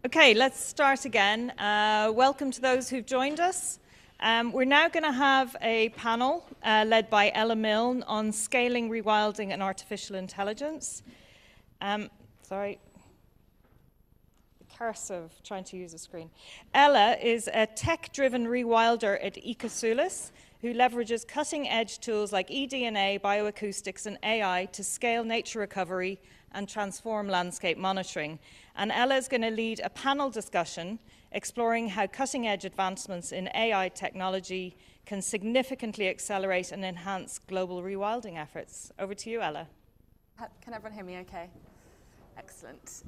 Okay, let's start again. Welcome to those who've joined us. We're now going to have a panel led by Milne on scaling, rewilding, and artificial intelligence. Sorry. Cursive, trying to use a screen. Ella is a tech-driven rewilder at Ecosulis who leverages cutting-edge tools like eDNA, bioacoustics, and AI to scale nature recovery and transform landscape monitoring. And Ella is going to lead a panel discussion exploring how cutting-edge advancements in AI technology can significantly accelerate and enhance global rewilding efforts. Over to you, Ella. Can everyone hear me okay? Excellent.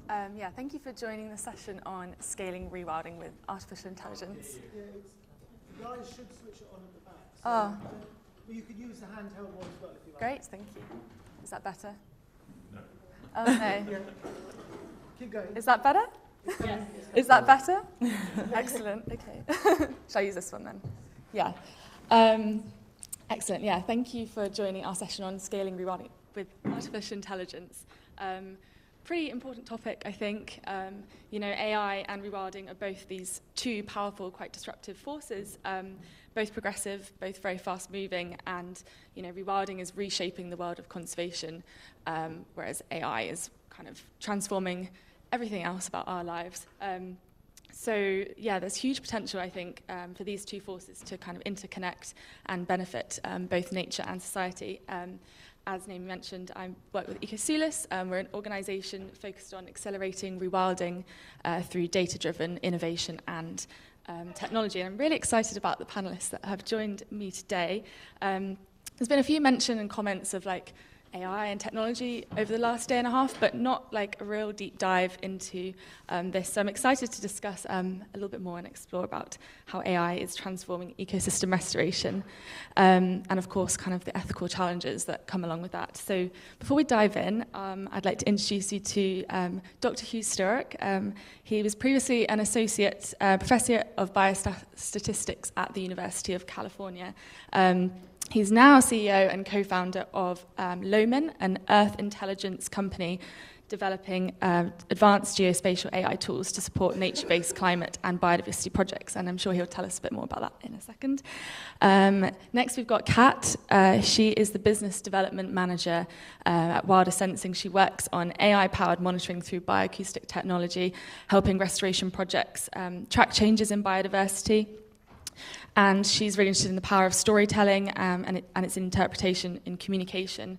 Thank you for joining the session on scaling rewilding with artificial intelligence. You guys should switch it on at the back. So you could use the handheld one as well if you like. Great, thank you. Is that better? No. Oh, no. Yeah. Keep going. Is that better? Yes. Is that better? Excellent, okay. Shall I use this one then? Yeah. Excellent, yeah. Thank you for joining our session on scaling rewilding with artificial intelligence. Pretty important topic, I think. AI and rewilding are both these two powerful, quite disruptive forces, both progressive, both very fast-moving, and rewilding is reshaping the world of conservation, whereas AI is kind of transforming everything else about our lives. There's huge potential, I think, for these two forces to kind of interconnect and benefit both nature and society. As Naomi mentioned, I work with Ecosulis. We're an organisation focused on accelerating rewilding through data-driven innovation and technology. And I'm really excited about the panellists that have joined me today. There's been a few mention and comments of AI and technology over the last day and a half, but not a real deep dive into this. So I'm excited to discuss a little bit more and explore about how AI is transforming ecosystem restoration, and of course kind of the ethical challenges that come along with that. So before we dive in, I'd like to introduce you to Dr. Hugh Sturrock. He was previously an associate professor of biostatistics at the University of California. He's now CEO and co-founder of Milne, an Earth intelligence company developing advanced geospatial AI tools to support nature-based climate and biodiversity projects. And I'm sure he'll tell us a bit more about that in a second. Next, we've got Kat. She is the business development manager at Wilder Sensing. She works on AI-powered monitoring through bioacoustic technology, helping restoration projects track changes in biodiversity. And she's really interested in the power of storytelling and its interpretation in communication.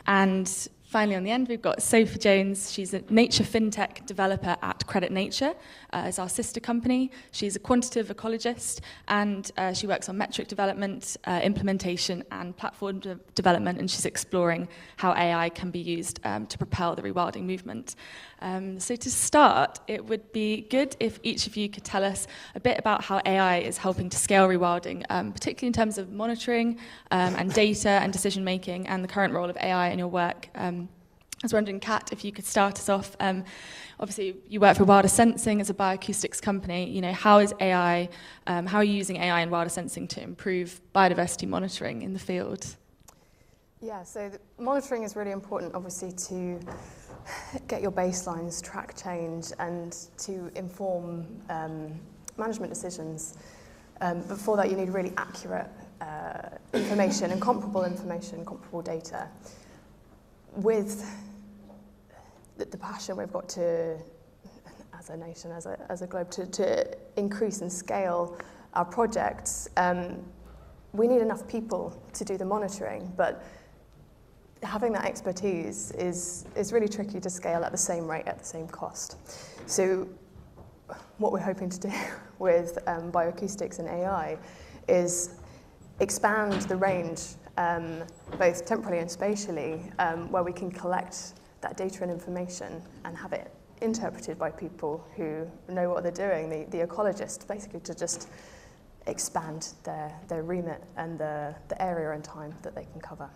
And finally, on the end, we've got Sophie Jones. She's a nature fintech developer at Credit Nature. It's our sister company. She's a quantitative ecologist, and she works on metric development, implementation, and platform development, and she's exploring how AI can be used to propel the rewilding movement. So to start, it would be good if each of you could tell us a bit about how AI is helping to scale rewilding, particularly in terms of monitoring and data and decision-making and the current role of AI in your work. I was wondering, Kat, if you could start us off. Obviously, you work for Wilder Sensing as a bioacoustics company. How is AI, how are you using AI in Wilder Sensing to improve biodiversity monitoring in the field? Yeah, so monitoring is really important, obviously, to get your baselines, track change, and to inform management decisions. But for that, you need really accurate information and comparable data. With the passion we've got to, as a nation, as a globe, to increase and scale our projects, we need enough people to do the monitoring, but having that expertise is really tricky to scale at the same rate, at the same cost. So what we're hoping to do with bioacoustics and AI is expand the range, both temporally and spatially, where we can collect that data and information and have it interpreted by people who know what they're doing, the ecologists, basically to just expand their remit and the area and time that they can cover.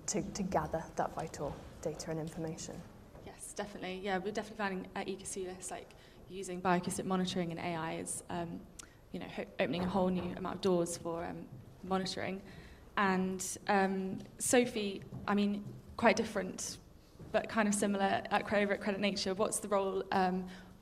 To gather that vital data and information. Yes, definitely. Yeah, we're definitely finding at Ecosulis, using bioacoustic monitoring and AI is, opening a whole new amount of doors for monitoring. And Sophie, quite different, but kind of similar over at Credit Nature. What's the role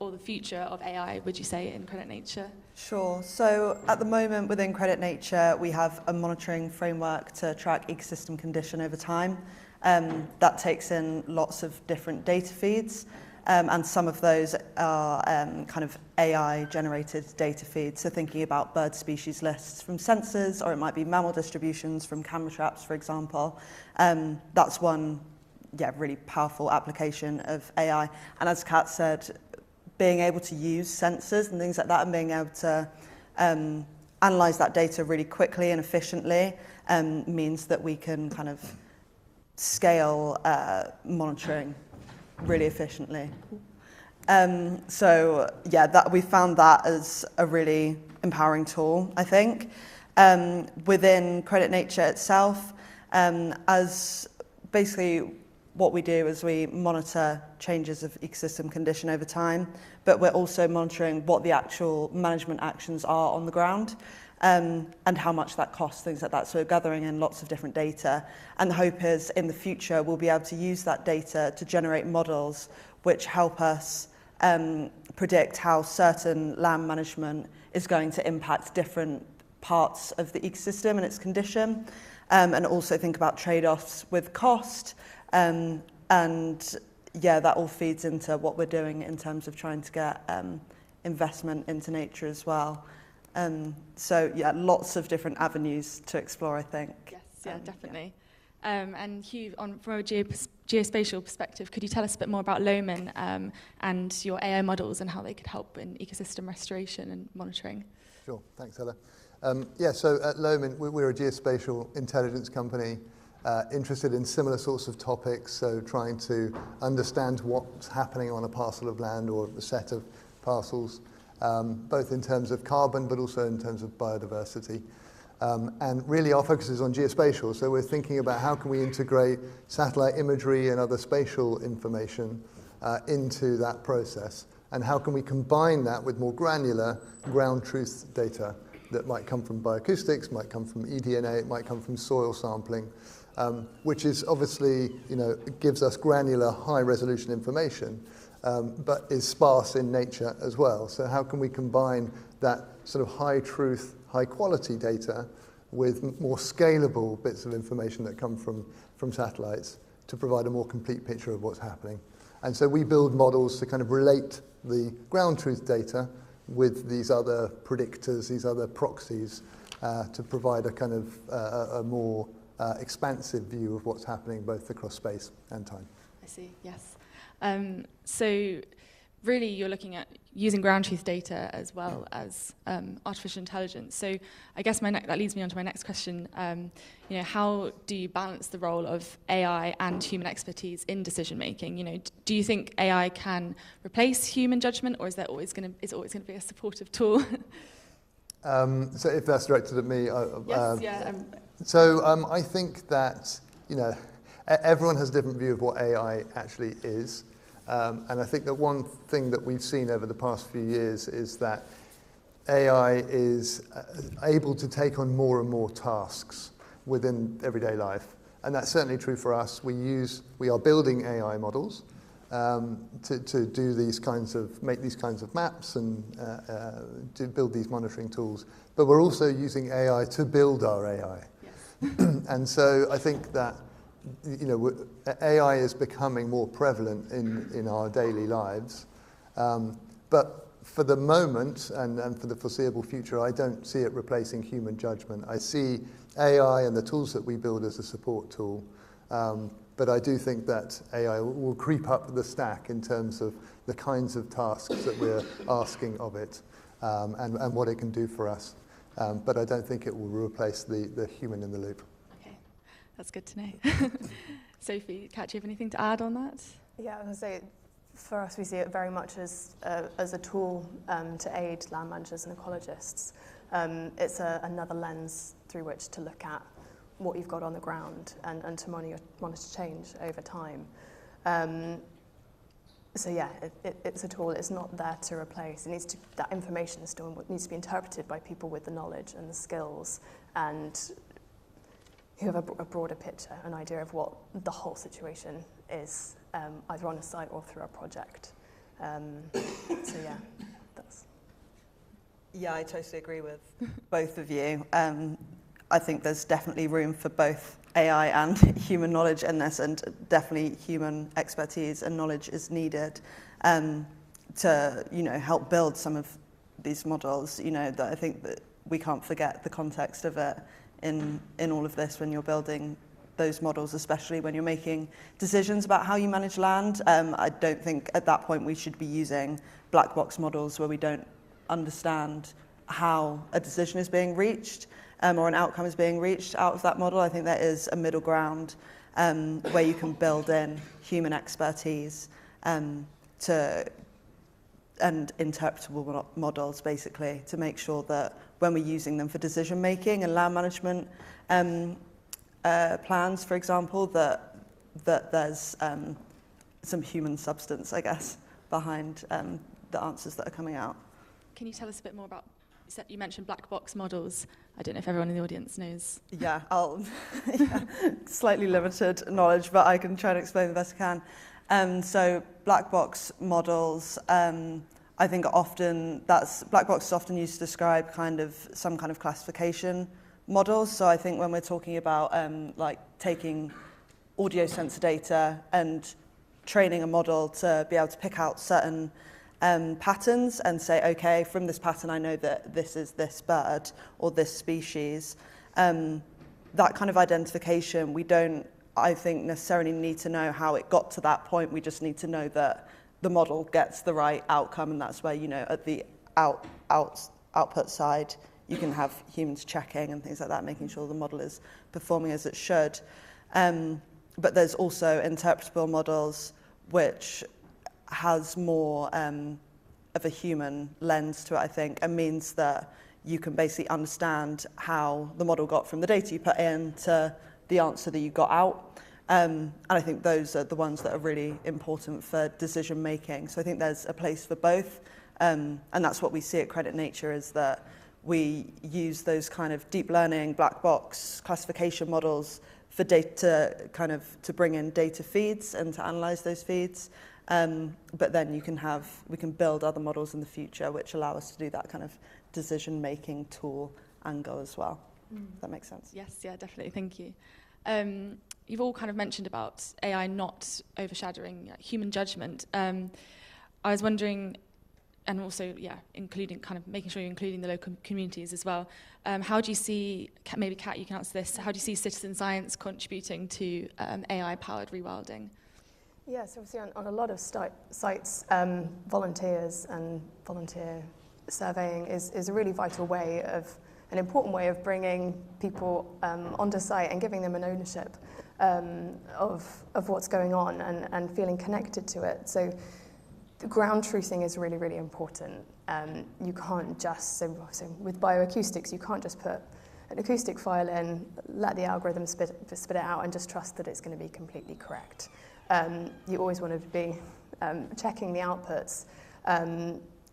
or the future of AI, would you say, in Credit Nature? Sure. So at the moment within Credit Nature, we have a monitoring framework to track ecosystem condition over time. That takes in lots of different data feeds, and some of those are kind of AI-generated data feeds. So thinking about bird species lists from sensors, or it might be mammal distributions from camera traps, for example. That's one really powerful application of AI. And as Kat said, being able to use sensors and things like that and being able to analyze that data really quickly and efficiently means that we can kind of scale monitoring really efficiently. That we found that as a really empowering tool, I think. Within Credit Nature itself, as basically what we do is we monitor changes of ecosystem condition over time, but we're also monitoring what the actual management actions are on the ground, and how much that costs, things like that. So we're gathering in lots of different data, and the hope is in the future we'll be able to use that data to generate models which help us predict how certain land management is going to impact different parts of the ecosystem and its condition, and also think about trade-offs with cost. That all feeds into what we're doing in terms of trying to get investment into nature as well. Lots of different avenues to explore, I think. Yes, definitely. And Hugh, from a geospatial perspective, could you tell us a bit more about Milne and your AI models and how they could help in ecosystem restoration and monitoring? Sure, thanks, Ella. So at Milne, we're a geospatial intelligence company interested in similar sorts of topics, so trying to understand what's happening on a parcel of land or a set of parcels, both in terms of carbon but also in terms of biodiversity. And really our focus is on geospatial, so we're thinking about how can we integrate satellite imagery and other spatial information into that process, and how can we combine that with more granular ground truth data that might come from bioacoustics, might come from eDNA, it might come from soil sampling, which is obviously, gives us granular high-resolution information, but is sparse in nature as well. So how can we combine that sort of high-truth, high-quality data with more scalable bits of information that come from satellites to provide a more complete picture of what's happening? And so we build models to kind of relate the ground truth data with these other predictors, these other proxies, to provide a kind of a more expansive view of what's happening both across space and time. I see, yes. So really you're looking at using ground truth data as well as artificial intelligence. So I guess that leads me on to my next question. How do you balance the role of AI and human expertise in decision making? Do you think AI can replace human judgment, or is it always going to be a supportive tool? So if that's directed at me, I think that everyone has a different view of what AI actually is. And I think that one thing that we've seen over the past few years is that AI is able to take on more and more tasks within everyday life. And that's certainly true for us. We are building AI models to do make these kinds of maps and to build these monitoring tools. But we're also using AI to build our AI. Yes. And so I think that AI is becoming more prevalent in our daily lives. But for the moment and for the foreseeable future, I don't see it replacing human judgment. I see AI and the tools that we build as a support tool. But I do think that AI will creep up the stack in terms of the kinds of tasks that we're asking of it, and what it can do for us. But I don't think it will replace the human in the loop. That's good to know. Sophie, Kat, do you have anything to add on that? Yeah, I was going to say, for us, we see it very much as a tool to aid land managers and ecologists. It's another lens through which to look at what you've got on the ground and to monitor change over time. It's a tool. It's not there to replace. That information still needs to be interpreted by people with the knowledge and the skills and who have a broader picture, an idea of what the whole situation is, either on a site or through a project. So yeah, that's... Yeah, I totally agree with both of you. I think there's definitely room for both AI and human knowledge in this, and definitely human expertise and knowledge is needed to, help build some of these models. That I think that we can't forget the context of it in all of this when you're building those models, especially when you're making decisions about how you manage land. I don't think at that point we should be using black box models where we don't understand how a decision is being reached or an outcome is being reached out of that model. I think there is a middle ground where you can build in human expertise and interpretable models, basically, to make sure that when we're using them for decision making and land management plans, for example, that there's some human substance, I guess, behind the answers that are coming out. Can you tell us a bit more about, you mentioned black box models. I don't know if everyone in the audience knows. Yeah, slightly limited knowledge, but I can try to explain the best I can. So black box models, I think black box is often used to describe some kind of classification models. So I think when we're talking about like taking audio sensor data and training a model to be able to pick out certain patterns and say, okay, from this pattern I know that this is this bird or this species. That kind of identification, we don't, I think, necessarily need to know how it got to that point. We just need to know that the model gets the right outcome, and that's where, at the output side, you can have humans checking and things like that, making sure the model is performing as it should. But there's also interpretable models, which has more of a human lens to it, I think, and means that you can basically understand how the model got from the data you put in to the answer that you got out. And I think those are the ones that are really important for decision making. So I think there's a place for both. And that's what we see at Credit Nature, is that we use those kind of deep learning, black box classification models for data, to bring in data feeds and to analyze those feeds. But then we can build other models in the future which allow us to do that kind of decision-making tool angle as well. Does that make sense? Yes, yeah, definitely. Thank you. You've all kind of mentioned about AI not overshadowing human judgment. I was wondering, and also, including making sure you're including the local communities as well. How do you see, maybe Kat, you can answer this, how do you see citizen science contributing to AI-powered rewilding? Yes, obviously on a lot of sites, volunteers and volunteer surveying is a really vital way an important way of bringing people onto site and giving them an ownership of what's going on and feeling connected to it. So the ground truthing is really, really important. You can't just, so with bioacoustics, you can't just put an acoustic file in, let the algorithm spit it out and just trust that it's going to be completely correct. You always want to be checking the outputs.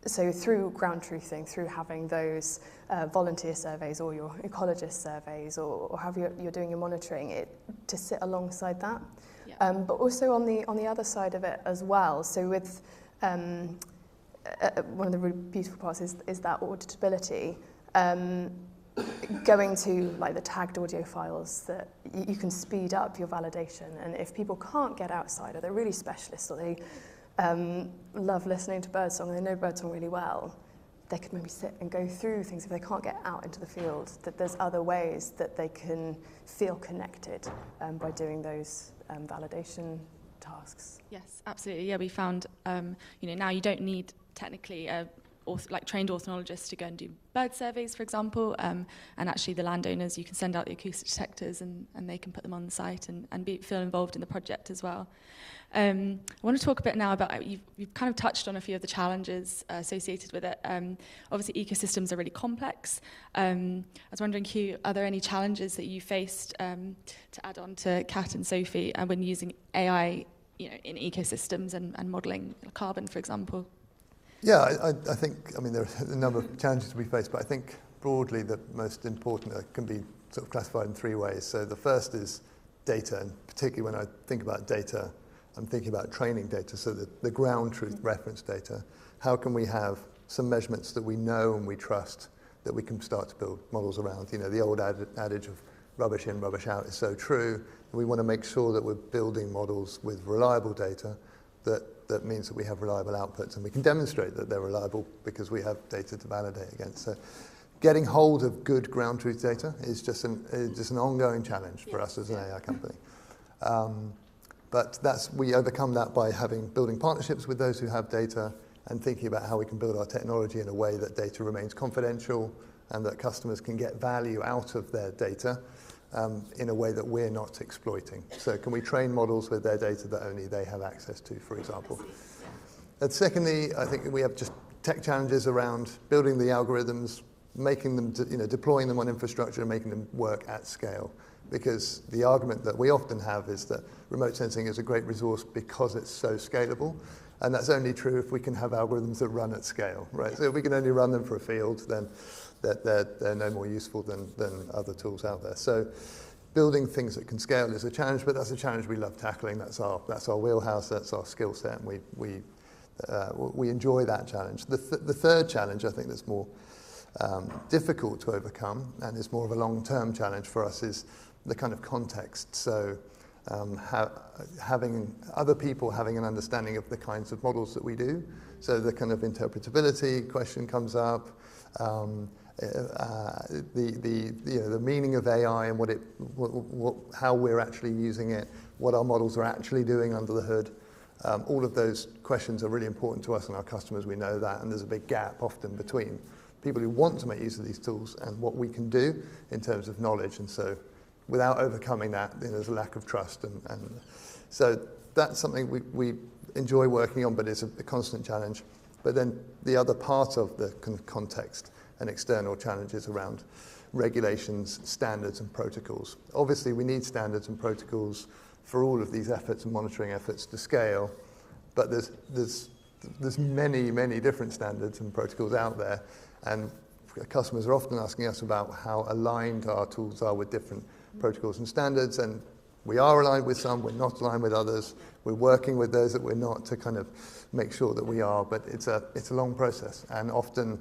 So through ground truthing, through having those volunteer surveys or your ecologist surveys or however you're doing your monitoring, to sit alongside that. Yeah. But also on the other side of it as well. So with one of the really beautiful parts is that auditability. Going to like the tagged audio files, that you can speed up your validation. And if people can't get outside, or they're really specialists, or they love listening to birdsong and they know birdsong really well, they could maybe sit and go through things. If they can't get out into the field, that there's other ways that they can feel connected by doing those validation tasks. Yes, absolutely. Yeah, we found, now you don't need technically trained ornithologists to go and do bird surveys, for example, and actually the landowners, you can send out the acoustic detectors and they can put them on the site and feel involved in the project as well. I want to talk a bit now about, you've kind of touched on a few of the challenges associated with it. Obviously ecosystems are really complex. I was wondering, Hugh, are there any challenges that you faced, to add on to Kat and Sophie, when using AI in ecosystems and modelling carbon, for example? Yeah, I think, there are a number of challenges we face, but I think broadly the most important can be sort of classified in three ways. So the first is data, and particularly when I think about data I'm thinking about training data, so the ground truth reference data. How can we have some measurements that we know and we trust that we can start to build models around? You know, the old adage of rubbish in, rubbish out is so true. We want to make sure that we're building models with reliable data that means that we have reliable outputs, and we can demonstrate that they're reliable because we have data to validate against. So getting hold of good ground truth data is just an ongoing challenge for us as an AI company. But we overcome that by building partnerships with those who have data and thinking about how we can build our technology in a way that data remains confidential and that customers can get value out of their data in a way that we're not exploiting. So can we train models with their data that only they have access to, for example? And secondly, I think we have just tech challenges around building the algorithms, making them, deploying them on infrastructure and making them work at scale. Because the argument that we often have is that remote sensing is a great resource because it's so scalable. And that's only true if we can have algorithms that run at scale, right? So if we can only run them for a field, then they're no more useful than other tools out there. So building things that can scale is a challenge, but that's a challenge we love tackling. That's our wheelhouse, that's our skill set, and we enjoy that challenge. The third challenge, I think, that's more difficult to overcome and is more of a long-term challenge for us is the kind of context. So having other people having an understanding of the kinds of models that we do. So the kind of interpretability question comes up, the meaning of AI and how we're actually using it, what our models are actually doing under the hood. All of those questions are really important to us and our customers. We know that, and there's a big gap often between people who want to make use of these tools and what we can do in terms of knowledge. And so without overcoming that, there's a lack of trust. And so that's something we enjoy working on, but it's a constant challenge. But then the other part of the context and external challenges around regulations, standards, and protocols. Obviously, we need standards and protocols for all of these efforts and monitoring efforts to scale, but there's many, many different standards and protocols out there, and customers are often asking us about how aligned our tools are with different protocols and standards, and we are aligned with some, we're not aligned with others. We're working with those that we're not to kind of make sure that we are, but it's a long process, and often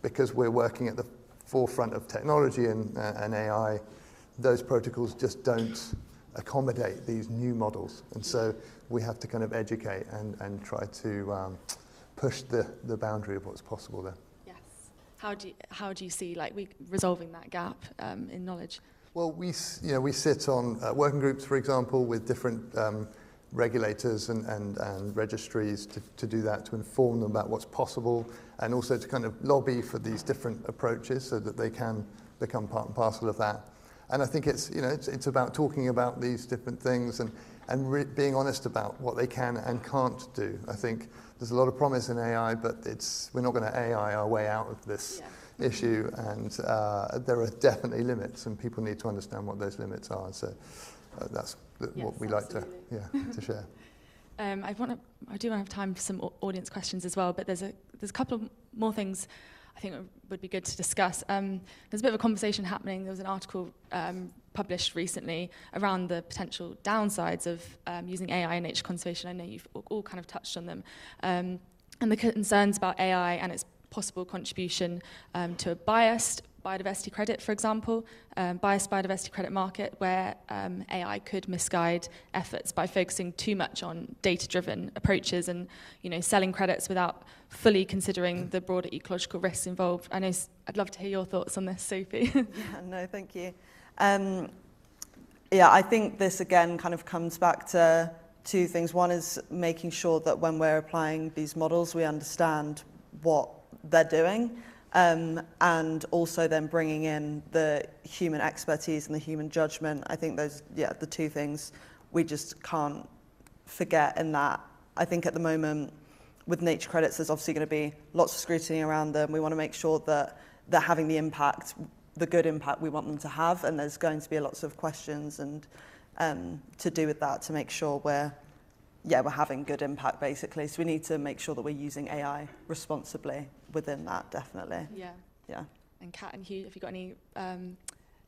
because we're working at the forefront of technology and AI, those protocols just don't accommodate these new models, and so we have to kind of educate and try to push the boundary of what's possible there. Yes. How do you see resolving that gap in knowledge? Well, we sit on working groups, for example, with different regulators and registries to do that, to inform them about what's possible, and also to kind of lobby for these different approaches so that they can become part and parcel of that. And I think it's about talking about these different things and being honest about what they can and can't do. I think there's a lot of promise in AI, but we're not going to AI our way out of this issue, and there are definitely limits, and people need to understand what those limits are. So that's what we like to share. I do want to have time for some audience questions as well, but there's a couple of more things I think would be good to discuss. There's a bit of a conversation happening. There was an article published recently around the potential downsides of using AI in nature conservation. I know you've all kind of touched on them. And the concerns about AI and its possible contribution to a biased biodiversity credit, for example, biased biodiversity credit market where AI could misguide efforts by focusing too much on data-driven approaches and selling credits without fully considering the broader ecological risks involved. I'd love to hear your thoughts on this, Sophie. No, thank you. I think this again kind of comes back to two things. One is making sure that when we're applying these models, we understand what they're doing. And also then bringing in the human expertise and the human judgment. I think those, the two things we just can't forget in that. I think at the moment with nature credits, there's obviously going to be lots of scrutiny around them. We want to make sure that they're having the impact, the good impact we want them to have, and there's going to be lots of questions and to do with that to make sure we're having good impact, basically. So we need to make sure that we're using AI responsibly within that, definitely. Yeah. And Kat and Hugh, have you got any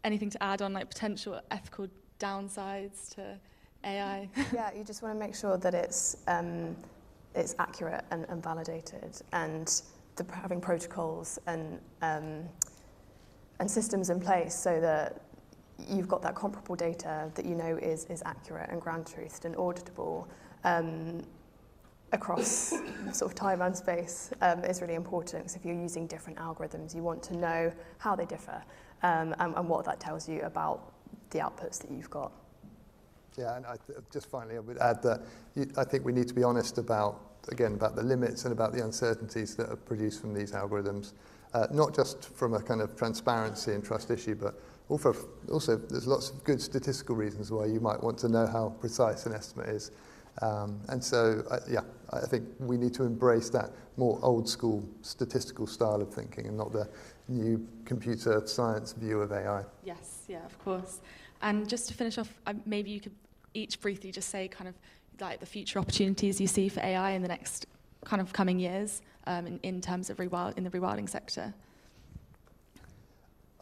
anything to add on potential ethical downsides to AI. Yeah, you just want to make sure that it's accurate and validated, and having protocols and systems in place so that you've got that comparable data that you know is accurate and ground-truthed and auditable across sort of time and space is really important. So if you're using different algorithms, you want to know how they differ and what that tells you about the outputs that you've got. Yeah, and just finally, I would add that I think we need to be honest about the limits and about the uncertainties that are produced from these algorithms, not just from a kind of transparency and trust issue, but also there's lots of good statistical reasons why you might want to know how precise an estimate is. And so, I think we need to embrace that more old school statistical style of thinking and not the new computer science view of AI. Yes, yeah, of course. And just to finish off, maybe you could each briefly just say kind of like the future opportunities you see for AI in the next kind of coming years in terms of in the rewilding sector.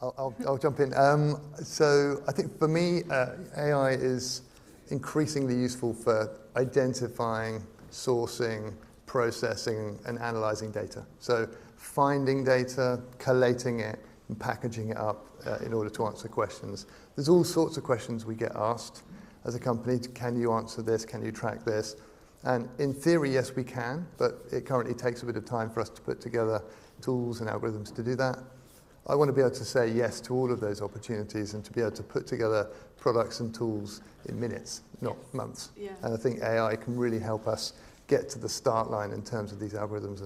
I'll jump in. So I think for me, AI is increasingly useful for identifying, sourcing, processing, and analyzing data. So finding data, collating it, and packaging it up in order to answer questions. There's all sorts of questions we get asked as a company. Can you answer this? Can you track this? And in theory, yes, we can, but it currently takes a bit of time for us to put together tools and algorithms to do that. I want to be able to say yes to all of those opportunities and to be able to put together products and tools in minutes, not months. Yeah. And I think AI can really help us get to the start line in terms of these algorithms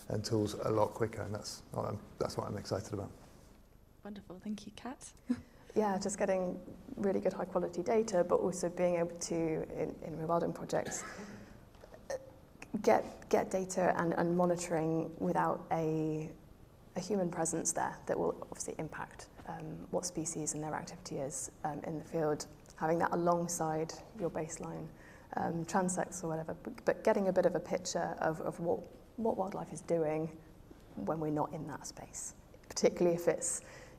and tools a lot quicker, and that's what I'm excited about. Wonderful, thank you, Kat. Yeah, just getting really good high quality data, but also being able to, in rewilding projects, get data and monitoring without a human presence there that will obviously impact what species and their activity is in the field. Having that alongside your baseline transects or whatever, but getting a bit of a picture of what wildlife is doing when we're not in that space, particularly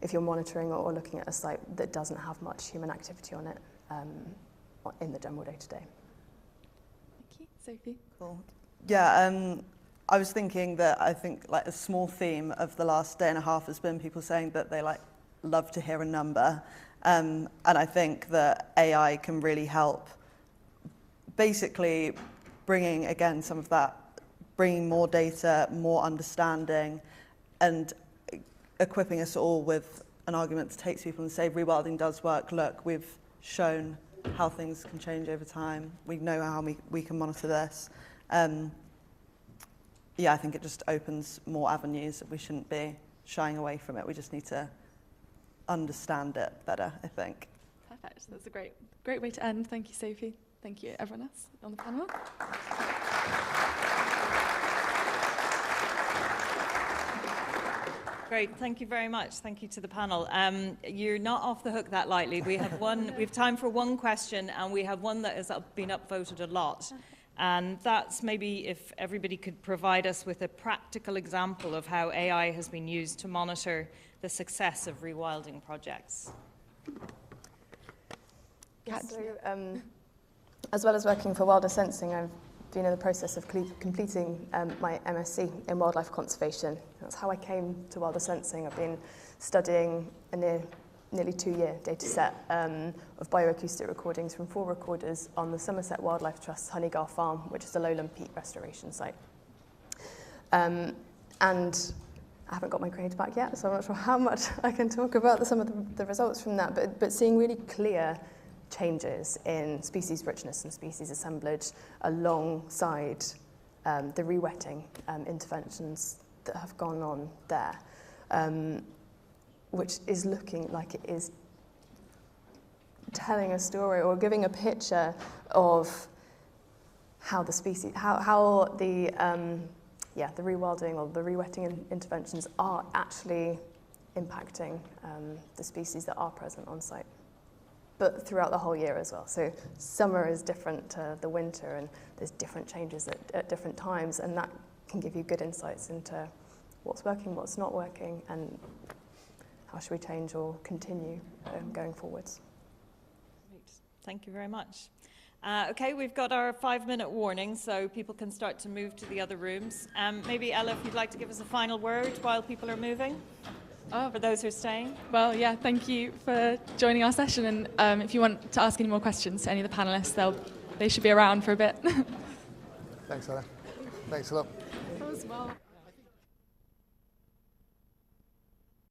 if you're monitoring or looking at a site that doesn't have much human activity on it in the general day-to-day. Thank you. Sophie? Cool. Yeah, I was thinking that I think like a small theme of the last day and a half has been people saying that they love to hear a number. And I think that AI can really help basically bringing, again, some of that, bringing more data, more understanding, and equipping us all with an argument to take to people and say, rewilding does work. Look, we've shown how things can change over time. We know how we can monitor this. Yeah, I think it just opens more avenues that we shouldn't be shying away from it. We just need to understand it better, I think. Perfect. That's a great way to end. Thank you, Sophie. Thank you, everyone else on the panel. Great, thank you very much. Thank you to the panel. You're not off the hook that lightly. We have time for one question, and we have one that has been upvoted a lot. And that's maybe if everybody could provide us with a practical example of how AI has been used to monitor the success of rewilding projects. Yeah, so, as well as working for Wilder Sensing, I've been in the process of completing my MSc in wildlife conservation. That's how I came to Wilder Sensing. I've been studying a nearly 2-year data set of bioacoustic recordings from 4 recorders on the Somerset Wildlife Trust's Honeygar Farm, which is a lowland peat restoration site. And I haven't got my grades back yet, so I'm not sure how much I can talk about some of the results from that, but seeing really clear changes in species richness and species assemblage alongside the rewetting interventions that have gone on there. Which is looking like it is telling a story or giving a picture of how the species, how the rewilding or the rewetting interventions are actually impacting the species that are present on site, but throughout the whole year as well. So summer is different to the winter, and there's different changes at different times, and that can give you good insights into what's working, what's not working, and how should we change or continue going forwards? Great. Thank you very much. Okay, we've got our 5-minute warning, so people can start to move to the other rooms. Maybe, Ella, if you'd like to give us a final word while people are moving, for those who are staying. Well, yeah, thank you for joining our session. And if you want to ask any more questions to any of the panellists, they should be around for a bit. Thanks, Ella. Thanks a lot. That was well.